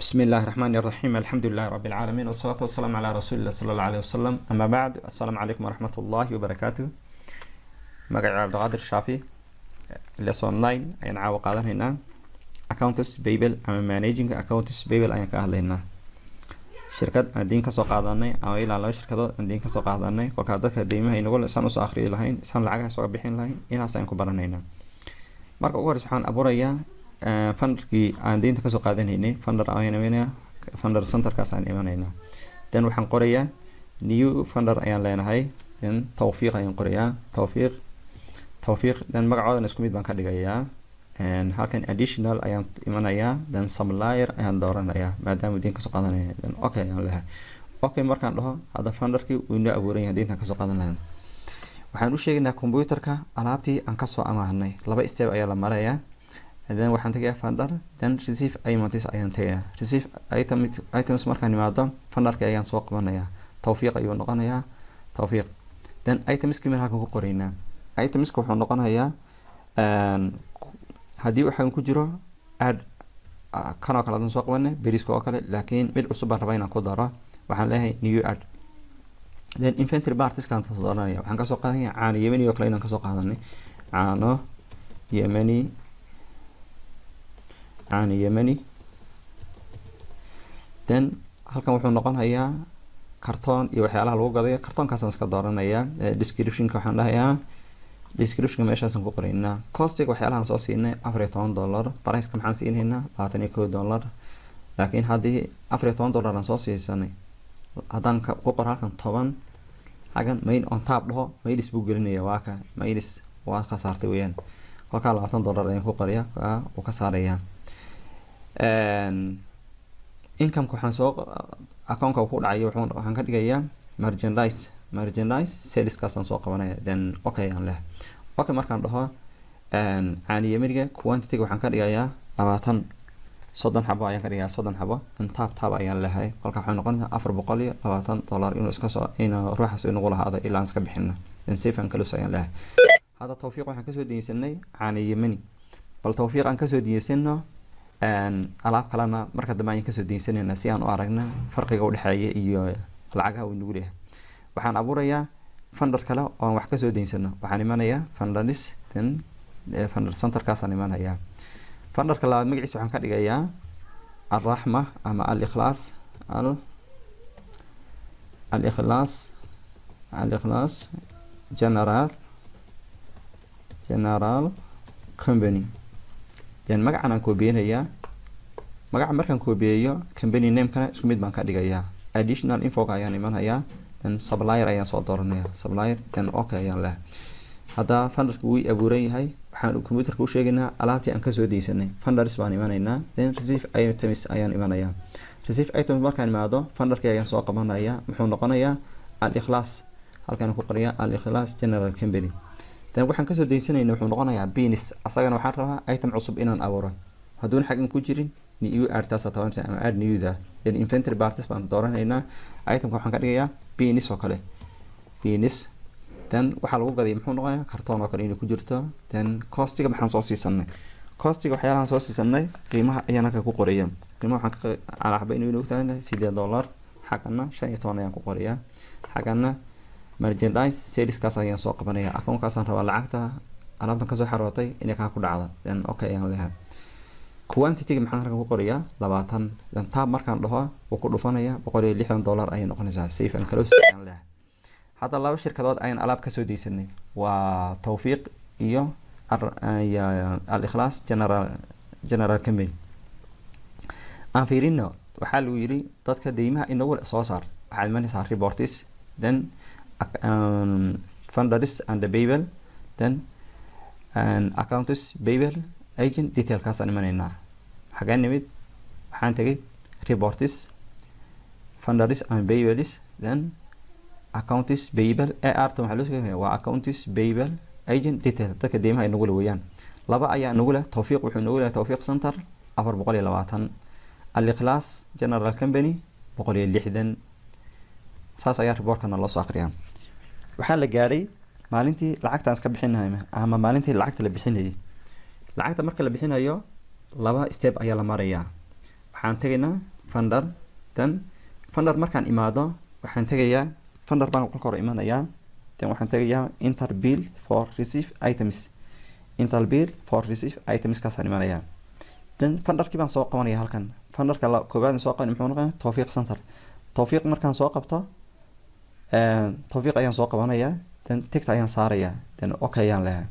بسم الله الرحمن الرحيم. الحمد لله رب العالمين والصلاة والسلام على رسول الله صلى الله عليه وسلم. أما بعد، السلام عليكم ورحمة الله وبركاته. مقعد عبد القادر الشافي lesson 9 ayaan caawa qaadanaynaa accounts payable ama managing accounts payable ayaan ka hadlaynaa. shirkad aan diin ka soo qaadanay ama ilaa laba shirkadood aan diin ka soo qaadanay kolka dadka deymaha inagu isaan usoo akhriyi lahayn, isaan lacagaha soo bixin lahayn, inaas ayaan ku baranaynaa. marka ugu horeysa waxaan abuurayaa funderkii aan diinta kasoo qaadanaynay, funder ayaan imanayaa, funder centerkaas aan imanaynaa. then waxaan qorayaa new funder ayaan leenahay, then tawfiiq ayaan qorayaa, tawfiiq then magacoodan isku mid baan ka dhigayaa. halkan additional ayaan imanayaa, then supplier ayaan dooranayaa maadaama diin kasoo qaadanaya. then okay ayaan leeyahay. okay markaan dhaho hadda funderkii uu inoo abuuran yahay diintan kasoo qaadan lahayn. waxaan u sheegaynaa computerka alaabtii aan kasoo amaahnay laba step ayaa la marayaa. then waxaan tagayaa funder, then receive items ayaan tagayaa. receive items markaan imaado funderka ayaan soo qabanayaa, tawfiiq ayuu noqonayaa, tawfiiq. then itemski meel halkan ku qoraynaa. itemska wuxuu noqonayaa haddii waxaan ku jiro add kanoo kale soo qabanay beriska oo kale, laakiin mid cusub baan rabaa inaan ku daro, waxaan leeyahay new add. then inventory parties kaan soo dooranaya, waxaan kasoo qaadanaya caano yemeni oo kale inaan kasoo qaadanay, caano yemeni. then halkan wuxuu noqonayaa kartoon iyo waxyaalaha lagu gadayo, kartoonkaasaan iska dooranayaa. descriptionka waxaan dhahayaa descriptionka meeshaasaan ku qoraynaa. costiga waxyaalahaan soo siinay $14, priceka maxaan siinaynaa $21, laakiin haddii $14 aan soo siisanay, haddaan ku qor halkan 10 xagan main on tab dhaho, mailis buu gelinaya, waa ka mailis waa khasaartay weeyaan. kolkaa $20 ayaan ku qoriyaa, uu ka saarayaa. income-ka waxaan soo account-ka ku dhacayo waxaan ka dhigayaa merchandise saleskaasaan soo qabanaya. then okay aan leeyahay. okay markaan dhaho caano yemeniga quantity-ga waxaan ka dhigayaa 30 xabo ayaan ka dhigayaa, 30 xabo. then tab ayaan leeyahay. kolka waxay noqonaysaa $420 inuu iska soo inuu ruuxaas inagu lahaado ilaa aan iska bixino. then save and close ayaan leeyahay. hadda tawfiiq waxaan kasoo diyeysanay caano yemeni, bal tawfiiq aan kasoo diyeysano alaab kalena marka dambe ayaan kasoo diyeysanayna si aan u aragna farqiga u dhexeeya iyo lacagaha uu nagu leeyahay. waxaan abuurayaa funder kale oo aan wax kasoo deysano, waxaan imanayaa funders, then funder centerkaasaan imanayaa. funderka labaad magaciisa waxaan ka dhigayaa alraxma ama al-ikhlaas general company. then magacan aan koobiyeynayaa, magaca markaan koobiyeeyo company name-kana isku mid baan ka dhigayaa. additional info-ga ayaan imanayaa, then supplier ayaan soo dooranaya, supplier. then okay ayaan leeyahay. hadda funderka wuu abuuran yahay, waxaan computerka u sheegaynaa alaabtii aan kasoo deysanay. funders baan imanaynaa, then receive items ayaan imanayaa. receive items markaan imaado funderkii ayaan soo qabanayaa, muxuu noqonayaa al-ikhlaas, halkaan ku qoriyaa al-ikhlaas general company. then waxaan kasoo deysanayna wuxuu noqonayaa business, asagana waxaan rabaa item cusub inaan abuuro, hadduuna xaggan ku jirin new add-taas tabanaysa ama add new-da. then inventory parties baan dooranaynaa, itemka waxaan ka dhigayaa business oo kale, business. then waxaa lagu gaday muxuu noqonayaa kartoon oo kale inay ku jirto. then costiga maxaan soo siisanay, costiga waxyaalahan soo siisanay qiimaha ayaan halka ku qoraya. qiimaha waxaan ka calaaqba inuu inuu tahay $8, xagana 15 ayaan ku qorayaa, xagana merchandise saleskaas ayaan soo qabanaya. account-kaasaan rabaa lacagta alaabtan kasoo xarootay inay kaa ku dhacda. then okay ayaan leeyahay. quantity-ga maxaan halkan ku qorayaa 20. then tab markaan dhaho wuu ku dhufanaya $160 ayay noqonaysaa. save and close ayaan leeyahay. hadda laba shirkadood ayaan alaab kasoo deysanay, waa tawfiiq iyo al-ikhlaas general company. aan fiirino waxaa lagu yiri dadka deymaha inagu soo saar, waxaad imanaysaa reports, then funders and the payable, then accounts payable agent detailkaasaan imanaynaa. xagaan nimid waxaan tagay reports, funders and payables, then accounts payable arta waxaa loo sheegaya waa accounts payable agent detail, dadka deymaha inagu le weeyaan. laba ayaa inagu leh, tawfiiq wuxuu inagu leeyahay tawfiiq center 420, al-ikhlaas general company 160. saas ayaa reportkana loo soo akhriyaa. waxaa la gaadhay maalintii lacagtaan iska bixinahay ama maalintii lacagta la bixinayay. lacagta marka la bixinayo laba step ayaa la marayaa. waxaan tegaynaa funder then funder markaan imaado waxaan tegayaa funder baan kolka hore imanayaa then waxaan tegayaa enter bill for receive items enter bill for receive items kaasaan imanayaa then funderkii baan soo qabanaya halkan funderka koobaad soo qaban muxuu noqonayaa tawfiiq center tawfiiq markaan soo qabto tawfiiq ayaan soo qabanayaa then tigta ayaan saarayaa then okay ayaan leeyahay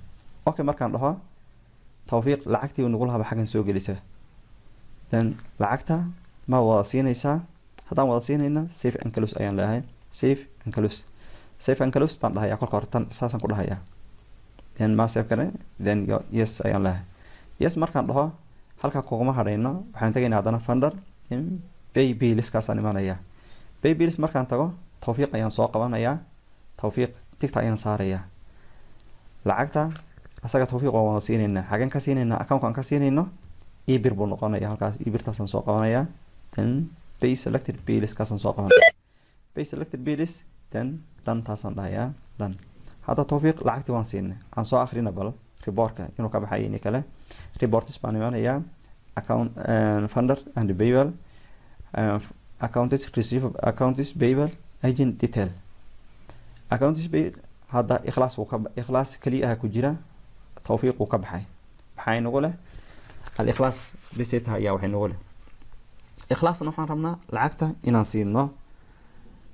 okay markaan dhaho tawfiiq lacagtii nagu lahaa xaggan soo gelisa then lacagta ma wada siinaysaa haddaan wada siinayna save and close ayaan leeyahay save and close save and close baan dhahayaa kolka hore tan saasaan ku dhahayaa then ma save kare then yes ayaan leeyahay yes markaan dhaho halka kuguma hadhayno waxaan tagaynaa haddana funder pay bills kaasaan imanayaa pay bills markaan tago tawfiiq ayaan soo qabanayaa tawfiiq tigta ayaan saarayaa lacagta asaga tawfiiq waan wada siinaynaa xagan ka siinaynaa account aan ka siinayno ibir buu noqonayaa halkaas ibirtaasaan soo qabanayaa then pay selected bills kaasaan soo qabanayaa pay selected bills then done taasaan dhahayaa done hadda tawfiiq lacagtii waan siinay aan soo akhrina bal reportka inuu ka baxay in kale reports baan imanayaa account funder and payable accounts receivable accounts payable agent detail accounts payable هذا إخلاص إخلاص كليئة كجرا توفيق وكبحي بحين نقوله الإخلاص بسيتها يا وحين نقوله إخلاص نحن رمنا لعقته إن نصيرنا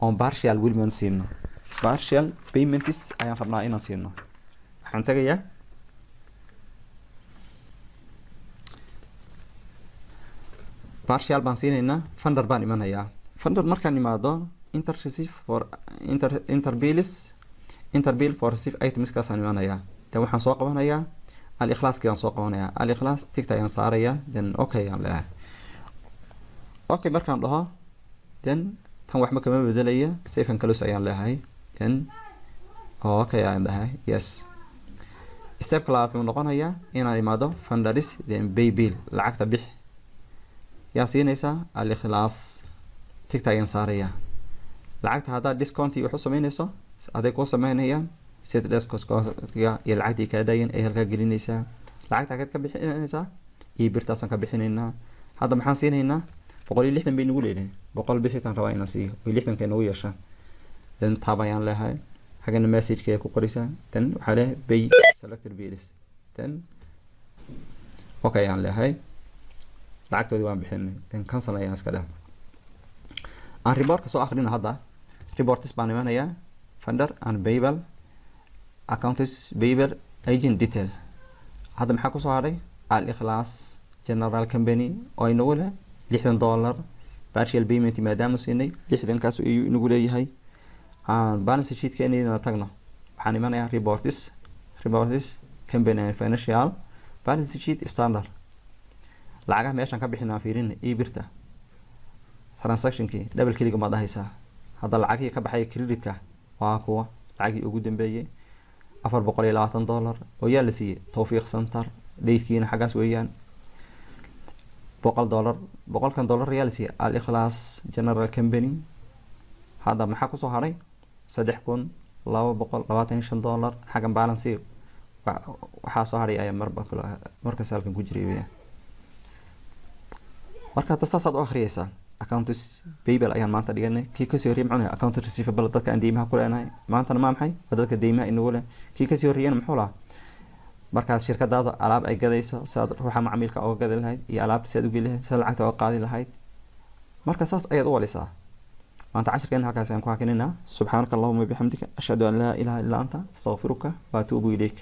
on partial will نصيرنا partial payments أيام رمنا إن نصيرنا حنتجي يا partial بنصيرنا فندر باني من هيا فندر مركني ما ده inter receive for inter bills interbill for receive items kaasaan imanayaa then waxaan soo qabanayaa al-ikhlaaskii aan soo qabanayaa al-ikhlaas tigta ayaan saarayaa then okay ayaan leeyahay okay markaan dhaho then tan waxba kama bedelaya save and close ayaan leeyahay then okay ayaan leeyahay yes step labaad wuxuu noqonayaa inaan imaado fundaris then pay bill lacagta bix yaa siinaysaa al-ikhlaas tigta ayaan saarayaa lacagta haddaa discount iyo wuxuu samaynayso aday ku sameynayaan sida deskoska iyo lacagtii ka daayeen ay halka gelinaysaa lacagta ka ka bixinaysaa iyo birtaasan ka bixinaynaa hadda maxaan siinaynaa 160 bay nagu leeyahay 100 bisitan rabaa inaan siiyo 60 kay nagu yeeshaan then tabayaan leeyahay xagana message-ka ku qoraysaa then waxa leeyahay pay selected bills then okay aan leeyahay lacagtoodii waan bixinay then cancel ayaan iska dhaaf aan reportka soo akhrina hadda reports baan imanayaa funder and payable accounts payable agent detail هذا maxaa ku soo haray al-ikhlaas general company oo inagu leh $60 partial payment maadaama siinay 60 kaas ayuu inagu leeyahay aan balance sheet keenayna tagno waxaan imanayaa reports company and financial balance sheet standard lacagaha meeshan ka bixinaa fiirin ibirta transaction kii double click ma dhahaysaa hadda lacagii ka baxay credit-ka waa kuwa lacagii ugu dambeeyay $420 oo yaa la siiyay tawfiiq center deydkiina xagaas weeyaan $100 yaa la siiyay al-ikhlaas general company hadda maxaa ku soo haray $3225 xagan balance waxaa soo haray ay markaas halkan ku jiray weeyaan marka tasaasad oo akhriyaysaa accounts payable ayaan maanta dhiganay kii kasii horreeyay macnaheedu account receivable dadka aan deymaha ku leenahay maantana ma maxay dadka deymaha inagu leh kii kasii horreeyana muxuu lahaa markaas shirkadaada alaab ay gadayso saad ruuxa macaamilka oo gadi lahayd iyo alaabta saad u geli lahayd saad lacagta oo qaadi lahayd marka saas ayaad u walisaa maanta cashirkeena halkaas ayaan ku hakinayna subhanaka allahumma bihamdika ashhadu an la ilaha illa anta astaghfiruka wa atuubu ilayk